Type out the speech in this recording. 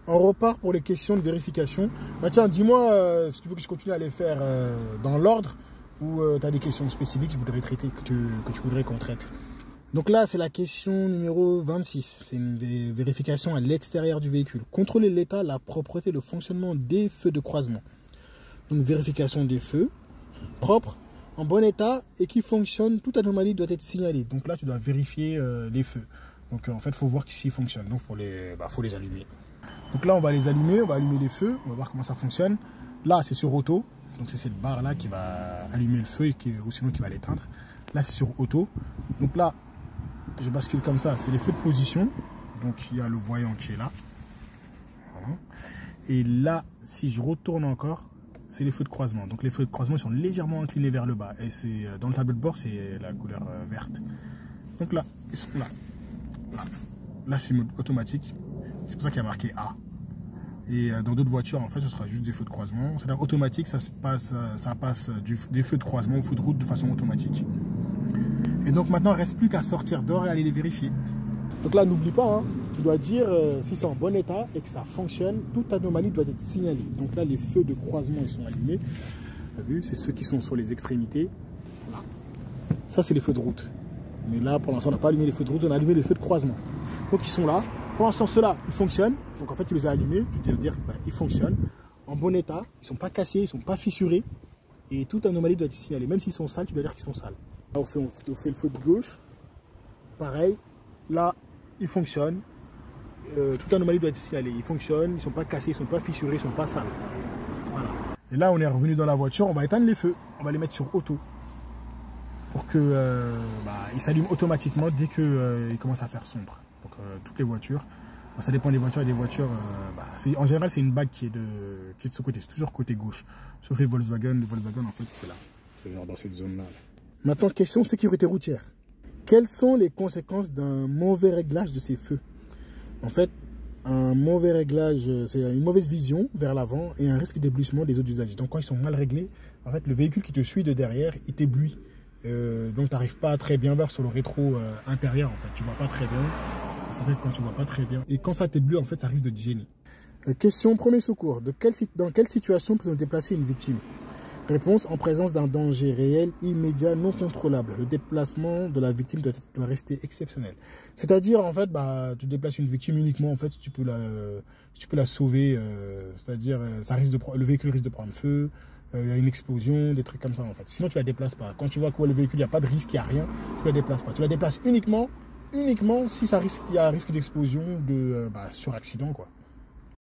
On repart pour les questions de vérification. Bah tiens, dis-moi si tu veux que je continue à les faire dans l'ordre ou tu as des questions spécifiques que je voudrais traiter, que tu voudrais qu'on traite. Donc là, c'est la question numéro 26. C'est une vérification à l'extérieur du véhicule. Contrôler l'état, la propreté, le fonctionnement des feux de croisement. Donc vérification des feux propres, en bon état et qui fonctionnent. Toute anomalie doit être signalée. Donc là, tu dois vérifier les feux. Donc en fait, il faut voir s'ils fonctionnent. Donc faut les allumer. Donc là, on va les allumer, on va allumer les feux. On va voir comment ça fonctionne. Là, c'est sur auto. Donc c'est cette barre là qui va allumer le feu ou sinon qui va l'éteindre. Là, c'est sur auto. Donc là, je bascule comme ça, c'est les feux de position. Donc il y a le voyant qui est là. Voilà. Et là, si je retourne encore, c'est les feux de croisement. Donc les feux de croisement sont légèrement inclinés vers le bas. Et c'est dans le tableau de bord, c'est la couleur verte. Donc là, ils sont là. Là, c'est mode automatique. C'est pour ça qu'il y a marqué A. Et dans d'autres voitures, en fait, ce sera juste des feux de croisement. C'est-à-dire automatique, ça passe des feux de croisement aux feux de route de façon automatique. Et donc maintenant, il ne reste plus qu'à sortir dehors et aller les vérifier. Donc là, n'oublie pas, hein, tu dois dire si c'est en bon état et que ça fonctionne, toute anomalie doit être signalée. Donc là, les feux de croisement, ils sont allumés. Tu as vu, c'est ceux qui sont sur les extrémités. Voilà. Ça, c'est les feux de route. Mais là, pour l'instant, on n'a pas allumé les feux de route, on a allumé les feux de croisement. Donc ils sont là. Pour l'instant, ceux-là, ils fonctionnent. Donc en fait, tu les as allumés, tu dois dire qu'ils fonctionnent. En bon état, ils ne sont pas cassés, ils ne sont pas fissurés. Et toute anomalie doit être signalée. Même s'ils sont sales, tu dois dire qu'ils sont sales. Là, on fait le feu de gauche. Pareil. Là, il fonctionne. Toute anomalie doit être signalée. Ils fonctionnent, ils ne sont pas cassés, ils ne sont pas fissurés, ils ne sont pas sales. Voilà. Et là, on est revenu dans la voiture. On va éteindre les feux. On va les mettre sur auto. Pour qu'ils s'allument automatiquement dès qu'ils commencent à faire sombre. Donc toutes les voitures. Ça dépend des voitures. Et des voitures, en général, c'est une bague qui est de ce côté. C'est toujours côté gauche. Sauf les Volkswagen. Les Volkswagen, en fait, c'est là. C'est genre dans cette zone-là. Maintenant, question sécurité routière. Quelles sont les conséquences d'un mauvais réglage de ces feux? En fait, un mauvais réglage, c'est une mauvaise vision vers l'avant et un risque d'éblouissement des autres usagers. Donc, quand ils sont mal réglés, en fait, le véhicule qui te suit de derrière, il t'éblouit. Donc, tu n'arrives pas très bien voir sur le rétro intérieur. En fait, tu vois pas très bien. Ça fait que quand tu vois pas très bien. Et quand ça t'éblouit, en fait, ça risque de te gêner. Question premier secours. Dans quelle situation peut-on déplacer une victime? Réponse, en présence d'un danger réel, immédiat, non contrôlable. Le déplacement de la victime doit rester exceptionnel. C'est-à-dire, en fait, tu déplaces une victime uniquement, en fait, si tu peux la sauver. C'est-à-dire, le véhicule risque de prendre feu, il y a une explosion, des trucs comme ça, en fait. Sinon, tu la déplaces pas. Quand tu vois que le véhicule, il n'y a pas de risque, il n'y a rien, tu la déplaces pas. Tu la déplaces uniquement si il y a risque d'explosion sur accident, quoi.